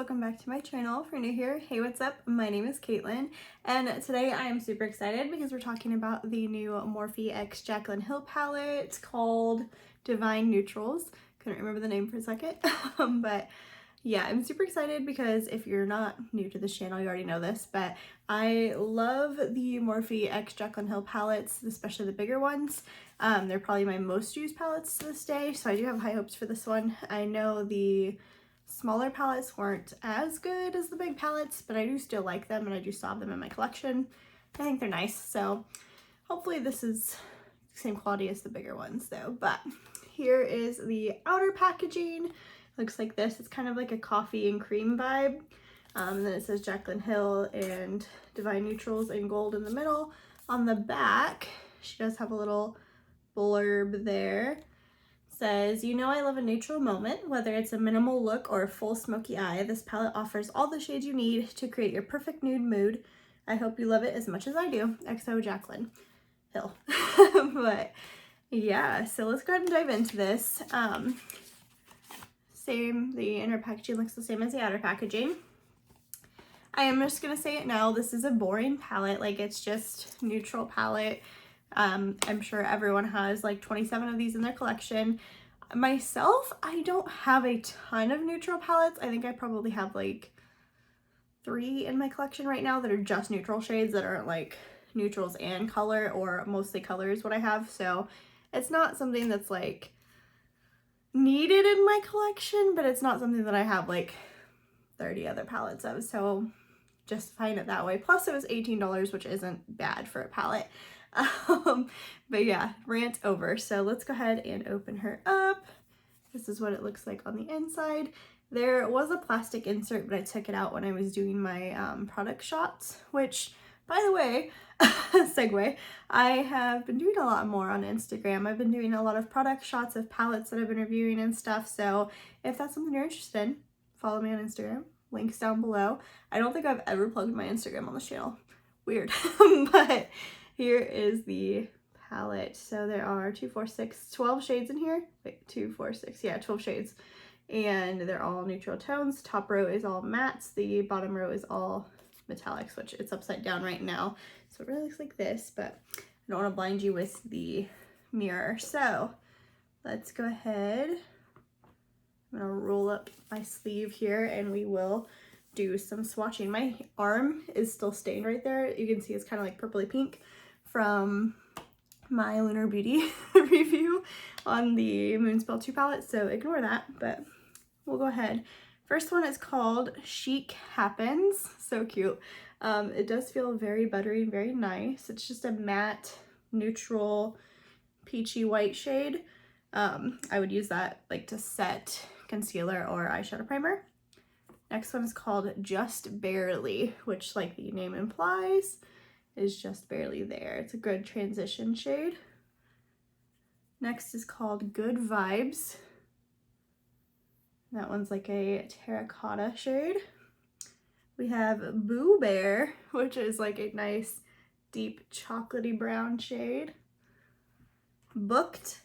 welcome back to my channel. If you're new here, hey, what's up? My name is Caitlin, and today I am super excited because we're talking about the new Morphe x Jaclyn Hill palette called Divine Neutrals. Couldn't remember the name for a second, but yeah, I'm super excited because if you're not new to this channel, you already know this, but I love the Morphe x Jaclyn Hill palettes, especially the bigger ones. They're probably my most used palettes to this day, so I do have high hopes for this one. I know the smaller palettes weren't as good as the big palettes, but I do still like them and I do still have them in my collection. I think they're nice, so hopefully this is the same quality as the bigger ones though. But here is the outer packaging. Looks like this. It's kind of like a coffee and cream vibe. And then it says Jaclyn Hill and Divine Neutrals in gold in the middle. On the back, she does have a little blurb there. Says, you know I love a neutral moment. Whether it's a minimal look or a full smoky eye, this palette offers all the shades you need to create your perfect nude mood. I hope you love it as much as I do. XO Jaclyn Hill. But yeah, so let's go ahead and dive into this. The inner packaging looks the same as the outer packaging. I am just gonna say it now, this is a boring palette. Like, it's just neutral palette. I'm sure everyone has like 27 of these in their collection. Myself, I don't have a ton of neutral palettes. I think I probably have like 3 in my collection right now that are just neutral shades that aren't like neutrals and color, or mostly color is what I have. So it's not something that's like needed in my collection, but it's not something that I have like 30 other palettes of. So just find it that way. Plus it was $18, which isn't bad for a palette. But yeah, rant over. So let's go ahead and open her up. This is what it looks like on the inside. There was a plastic insert, but I took it out when I was doing my product shots, which, by the way, segue, I have been doing a lot more on Instagram. I've been doing a lot of product shots of palettes that I've been reviewing and stuff. So if that's something you're interested in, follow me on Instagram. Links down below. I don't think I've ever plugged my Instagram on this channel. Weird. But here is the palette. So there are 12 shades in here. Wait, 2, 4, 6. Yeah, 12 shades. And they're all neutral tones. Top row is all mattes. The bottom row is all metallics, which it's upside down right now. So it really looks like this, but I don't want to blind you with the mirror. So let's go ahead. I'm gonna roll up my sleeve here and we will do some swatching. My arm is still stained right there. You can see it's kind of like purpley pink from my Lunar Beauty review on the Moonspell 2 palette, so ignore that, but we'll go ahead. First one is called Chic Happens. So cute. It does feel very buttery and very nice. It's just a matte, neutral, peachy white shade. I would use that like to set concealer or eyeshadow primer. Next one is called Just Barely, which, like the name implies, is just barely there. It's a good transition shade. Next is called Good Vibes. That one's like a terracotta shade. We have Boo Bear, which is like a nice deep chocolatey brown shade. Booked,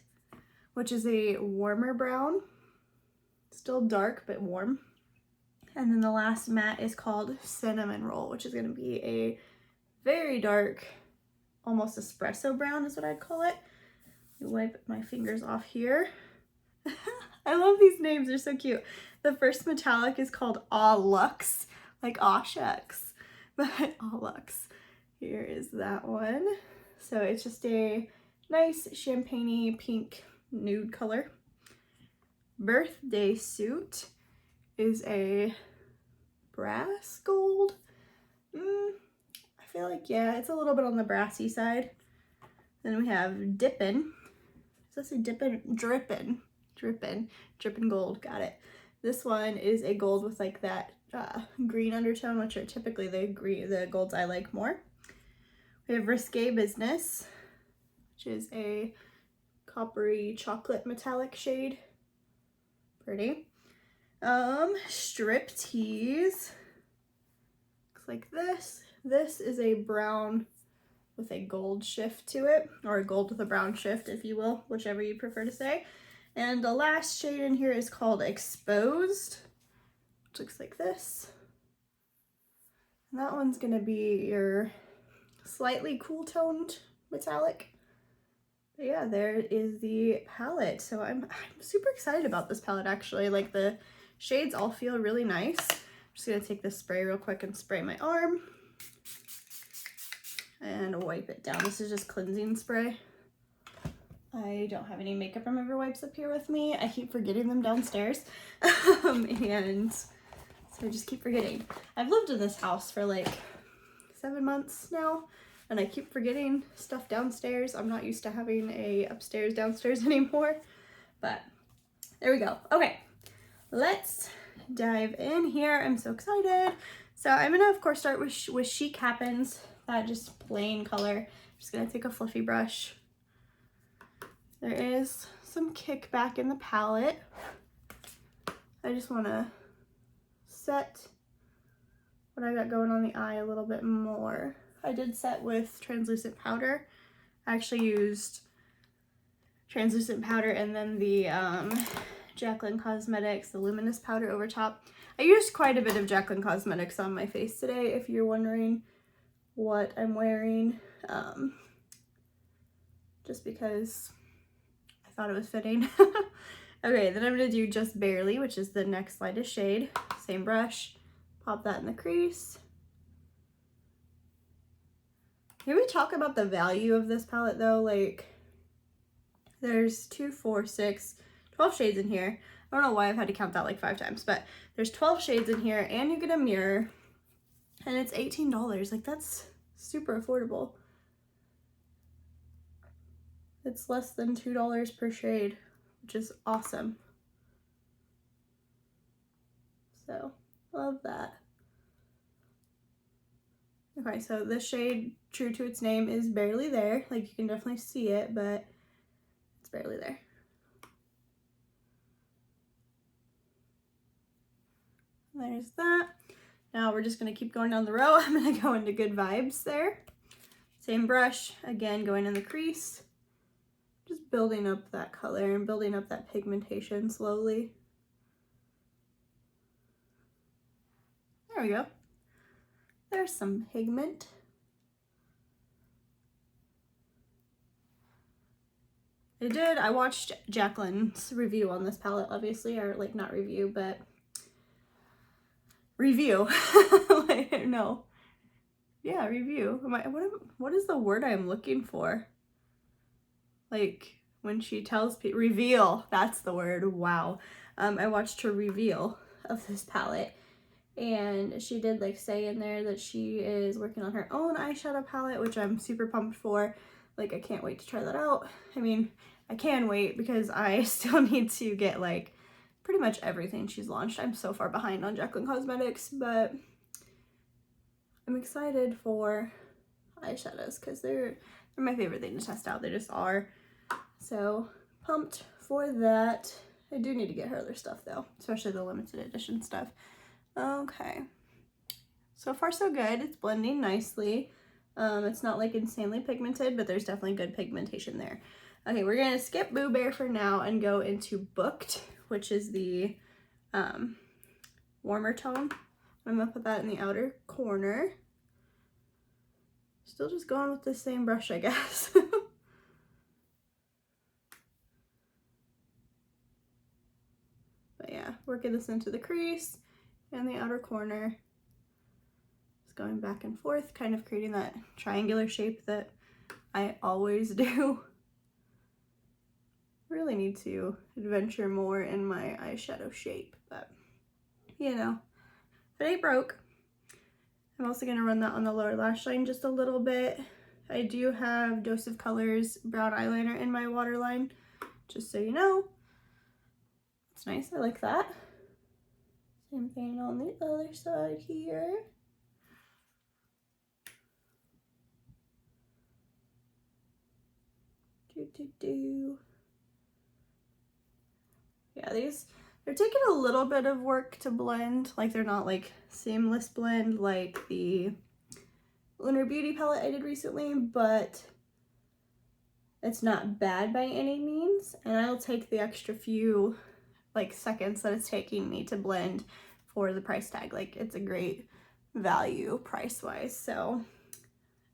which is a warmer brown. Still dark, but warm. And then the last matte is called Cinnamon Roll, which is going to be a very dark, almost espresso brown is what I'd call it. Wipe my fingers off here. I love these names, they're so cute. The first metallic is called Aw Luxe, like aw shucks, but Aw Luxe. Here is that one. So it's just a nice champagne-y pink nude color. Birthday Suit is a brass gold. I feel like, yeah, it's a little bit on the brassy side. Then we have Dippin'. Does that say Dippin'? Drippin' gold, got it. This one is a gold with like that green undertone, which are typically the golds I like more. We have Risque Business, which is a coppery chocolate metallic shade. Pretty. Striptease. Looks like this. This is a brown with a gold shift to it, or a gold with a brown shift, if you will, whichever you prefer to say. And the last shade in here is called Exposed. which looks like this. And that one's gonna be your slightly cool toned metallic. But yeah, there is the palette. So I'm super excited about this palette actually. Like the shades all feel really nice. I'm just gonna take this spray real quick and spray my arm and wipe it down. This is just cleansing spray. I don't have any makeup remover wipes up here with me. I keep forgetting them downstairs. And so I just keep forgetting. I've lived in this house for like 7 months now, and I keep forgetting stuff downstairs. I'm not used to having a upstairs downstairs anymore, but there we go. Okay, let's dive in here. I'm so excited. So I'm gonna of course start with Chic Happens, that just plain color. I'm just gonna take a fluffy brush. There is some kickback in the palette. I just want to set what I got going on the eye a little bit more. I did set with translucent powder. I actually used translucent powder and then the Jaclyn Cosmetics, the luminous powder over top. I used quite a bit of Jaclyn Cosmetics on my face today, if you're wondering what I'm wearing. Just because I thought it was fitting. Okay, then I'm gonna do Just Barely, which is the next lightest shade. Same brush, pop that in the crease. Can we talk about the value of this palette though? Like, there's 2, 4, 6, 12 shades in here. I don't know why I've had to count that like 5 times, but there's 12 shades in here, and you get a mirror, and it's $18. Like, that's super affordable. It's less than $2 per shade, which is awesome. So, love that. Okay, so this shade, true to its name, is barely there. Like, you can definitely see it, but it's barely there. There's that. Now we're just gonna keep going down the row. I'm gonna go into Good Vibes there. Same brush, again, going in the crease. Just building up that color and building up that pigmentation slowly. There we go. There's some pigment. I watched Jaclyn's review on this palette, obviously, or like not review, but review. Like, no. Yeah, review. What is the word I'm looking for? Like, when she tells people, reveal, that's the word, wow. I watched her reveal of this palette, and she did like say in there that she is working on her own eyeshadow palette, which I'm super pumped for. Like, I can't wait to try that out. I mean, I can wait because I still need to get like pretty much everything she's launched. I'm so far behind on Jaclyn Cosmetics, but I'm excited for eyeshadows because they're my favorite thing to test out. They just are. So pumped for that. I do need to get her other stuff though, especially the limited edition stuff. Okay, so far so good. It's blending nicely. It's not like insanely pigmented, but there's definitely good pigmentation there. Okay, we're gonna skip Boo Bear for now and go into Booked, which is the warmer tone. I'm gonna put that in the outer corner. Still just going with the same brush, I guess. But yeah, working this into the crease and the outer corner. Just going back and forth, kind of creating that triangular shape that I always do. Really need to adventure more in my eyeshadow shape, but you know, if it ain't broke. I'm also going to run that on the lower lash line just a little bit. I do have Dose of Colors brown eyeliner in my waterline, just so you know. It's nice, I like that. Same thing on the other side here. Yeah, they're taking a little bit of work to blend. Like, they're not like seamless blend like the Lunar Beauty palette I did recently, but it's not bad by any means. And I'll take the extra few like seconds that it's taking me to blend for the price tag. Like, it's a great value price-wise, so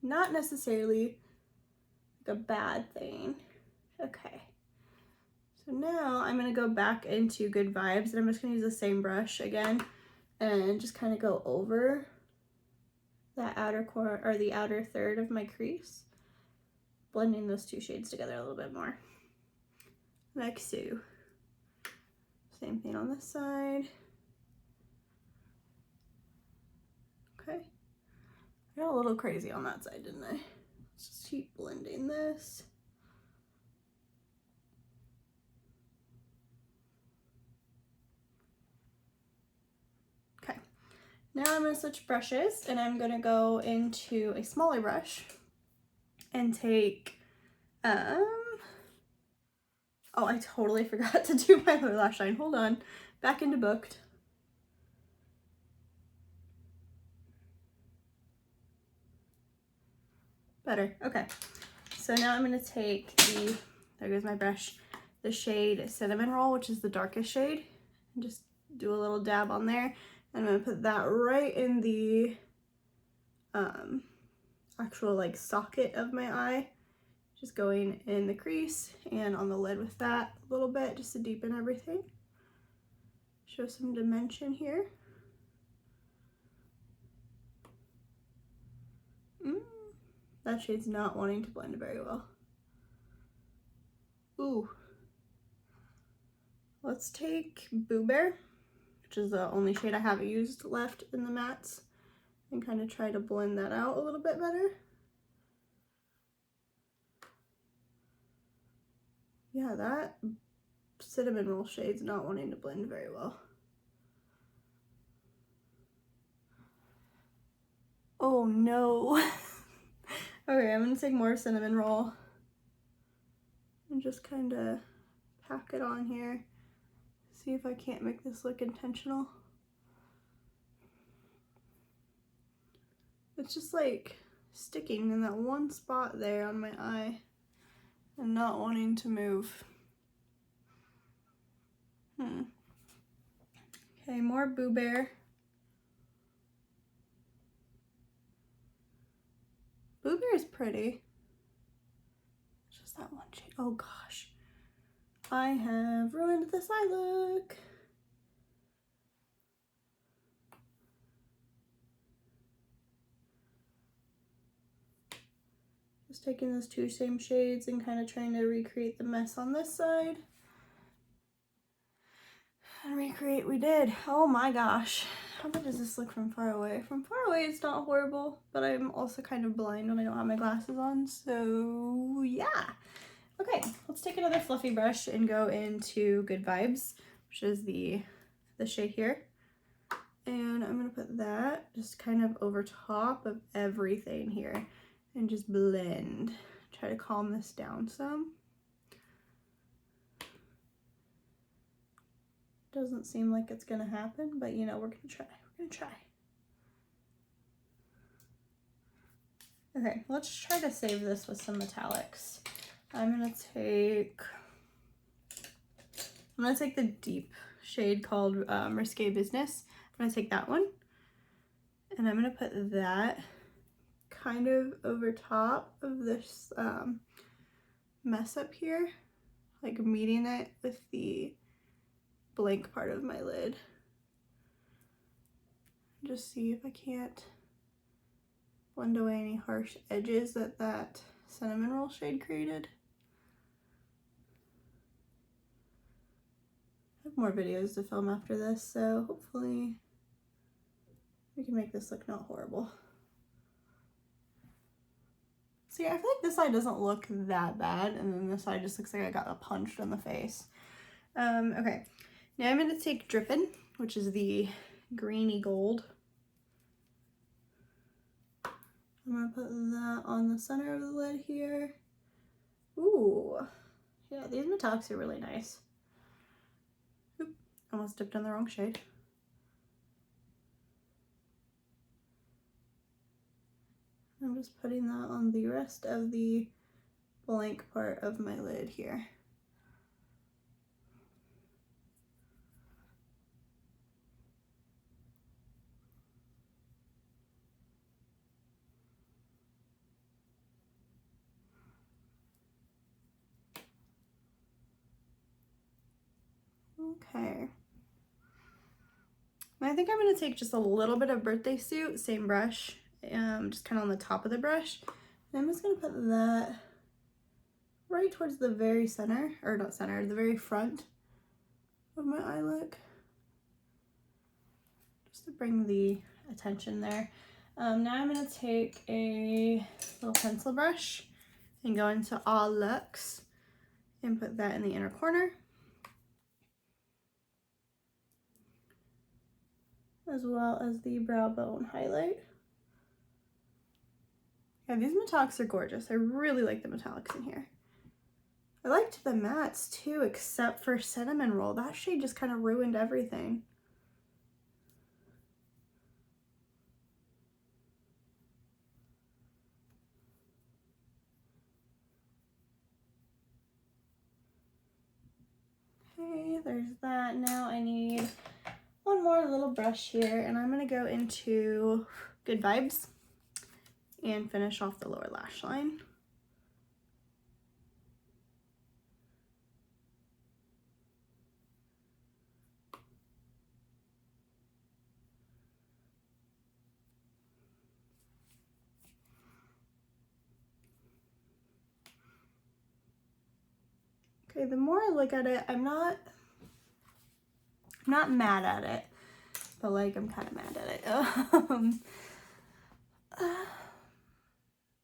not necessarily like a bad thing. Okay, so now I'm gonna go back into Good Vibes, and I'm just gonna use the same brush again and just kind of go over that outer corner, or the outer third of my crease, blending those two shades together a little bit more, like so. Same thing on this side. Okay, I got a little crazy on that side, didn't I? Let's just keep blending this. Okay, now I'm gonna switch brushes, and I'm gonna go into a smaller brush and take, oh, I totally forgot to do my lower lash line. Hold on, back into Booked. Better, okay. So now I'm gonna take the, there goes my brush, the shade Cinnamon Roll, which is the darkest shade, and just do a little dab on there. And I'm gonna put that right in the actual like socket of my eye, just going in the crease and on the lid with that a little bit, just to deepen everything. Show some dimension here. That shade's not wanting to blend very well. Ooh. Let's take Boo Bear, which is the only shade I haven't used left in the mattes, and kind of try to blend that out a little bit better. Yeah, that Cinnamon Roll shade's not wanting to blend very well. Oh no. Okay, I'm gonna take more Cinnamon Roll and just kind of pack it on here. See if I can't make this look intentional. It's just like sticking in that one spot there on my eye and not wanting to move. Okay, more Boo Bear. Boo Bear is pretty. It's just that one shade. Oh gosh. I have ruined this eye look. Just taking those two same shades and kind of trying to recreate the mess on this side. And recreate we did. Oh my gosh. How bad does this look from far away? From far away it's not horrible, but I'm also kind of blind when I don't have my glasses on, so yeah. Okay, let's take another fluffy brush and go into Good Vibes, which is the shade here. And I'm gonna put that just kind of over top of everything here and just blend. Try to calm this down some. Doesn't seem like it's gonna happen, but you know, we're gonna try. We're gonna try. Okay, let's try to save this with some metallics. I'm gonna take the deep shade called Risque Business. I'm gonna take that one, and I'm gonna put that kind of over top of this mess up here, like meeting it with the blank part of my lid. Just see if I can't blend away any harsh edges that Cinnamon Roll shade created. I have more videos to film after this, so hopefully we can make this look not horrible. See, I feel like this side doesn't look that bad, and then this side just looks like I got punched in the face. Okay, now I'm going to take Drippin', which is the greeny gold. I'm going to put that on the center of the lid here. Ooh, yeah, these metallics are really nice. Oop, almost dipped in the wrong shade. I'm just putting that on the rest of the blank part of my lid here. Okay. And I think I'm going to take just a little bit of Birthday Suit, same brush, just kind of on the top of the brush. And I'm just going to put that right towards the very center, or not center, the very front of my eye look. Just to bring the attention there. Now I'm going to take a little pencil brush and go into All Looks and put that in the inner corner, as well as the brow bone highlight. Yeah, these metallics are gorgeous. I really like the metallics in here. I liked the mattes too, except for Cinnamon Roll. That shade just kind of ruined everything. Okay, there's that. Now I need one more little brush here, and I'm gonna go into Good Vibes and finish off the lower lash line. Okay, the more I look at it, I'm not mad at it, but like I'm kind of mad at it.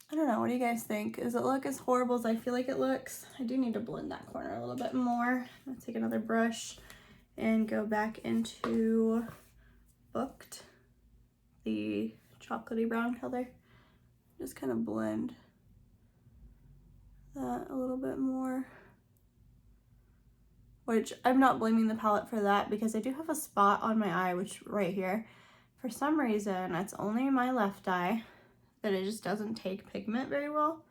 I don't know, what do you guys think? Does it look as horrible as I feel like it looks? I do need to blend that corner a little bit more. I'm gonna take another brush and go back into Booked, the chocolatey brown color. Just kind of blend that a little bit more. Which I'm not blaming the palette for that, because I do have a spot on my eye, which right here, for some reason, it's only my left eye that it just doesn't take pigment very well.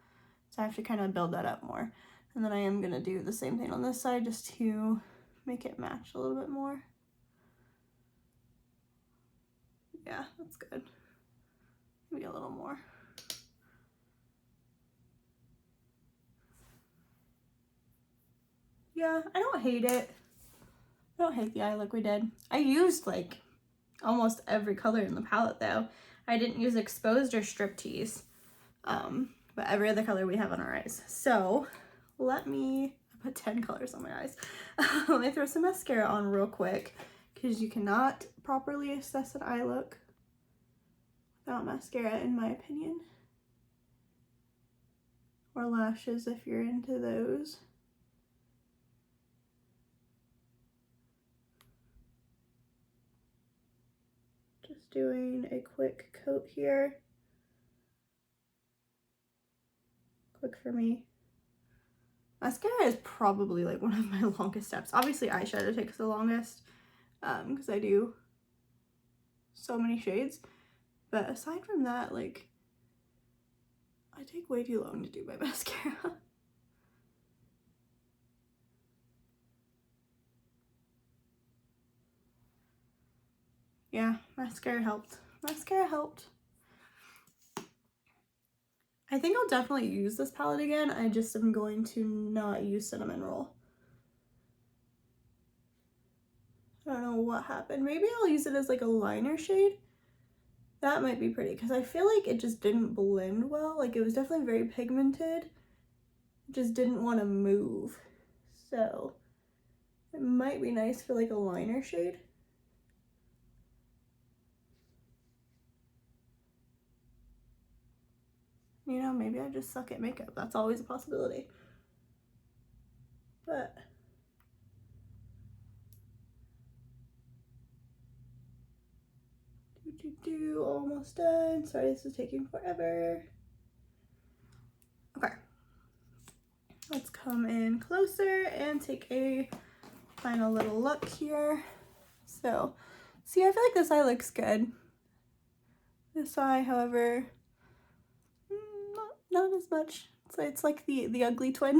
So I have to kind of build that up more. And then I am gonna do the same thing on this side just to make it match a little bit more. Yeah, that's good. Maybe a little more. Yeah, I don't hate it. I don't hate the eye look we did. I used like almost every color in the palette though. I didn't use Exposed or Striptease, but every other color we have on our eyes. So let me put 10 colors on my eyes. Let me throw some mascara on real quick, because you cannot properly assess an eye look without mascara, in my opinion. Or lashes if you're into those. Just doing a quick coat here. Quick for me. Mascara is probably like one of my longest steps. Obviously eyeshadow takes the longest, because I do so many shades. But aside from that, like, I take way too long to do my mascara. Yeah, mascara helped. Mascara helped. I think I'll definitely use this palette again. I just am going to not use Cinnamon Roll. I don't know what happened. Maybe I'll use it as like a liner shade. That might be pretty, because I feel like it just didn't blend well. Like, it was definitely very pigmented. It just didn't want to move. So it might be nice for like a liner shade. You know, maybe I just suck at makeup. That's always a possibility. But almost done. Sorry, this is taking forever. Okay. Let's come in closer and take a final little look here. So, see, I feel like this eye looks good. This eye, however, not as much. It's like the ugly twin.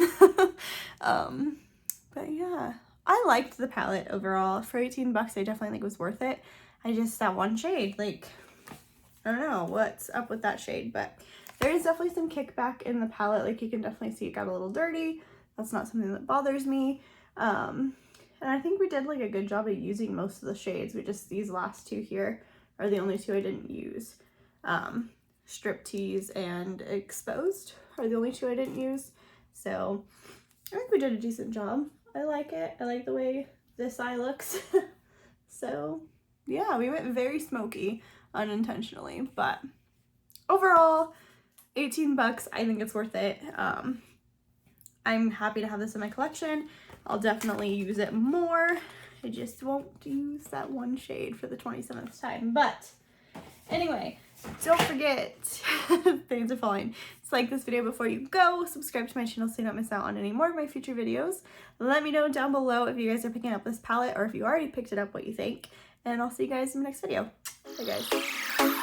But yeah, I liked the palette overall. For 18 bucks, I definitely think it was worth it. I just, that one shade, like, I don't know what's up with that shade, but there is definitely some kickback in the palette. Like, you can definitely see it got a little dirty. That's not something that bothers me. And And I think we did like a good job of using most of the shades. These last two here are the only two I didn't use. Striptease and Exposed are the only two I didn't use. So I think we did a decent job. I like it. I like the way this eye looks. So yeah, we went very smoky unintentionally, but overall, 18 bucks, I think it's worth it. I'm happy to have this in my collection. I'll definitely use it more. I just won't use that one shade for the 27th time. But anyway, don't forget, things are falling. So like this video before you go, subscribe to my channel so you don't miss out on any more of my future videos. Let me know down below if you guys are picking up this palette or if you already picked it up, what you think. And I'll see you guys in the next video. Bye guys.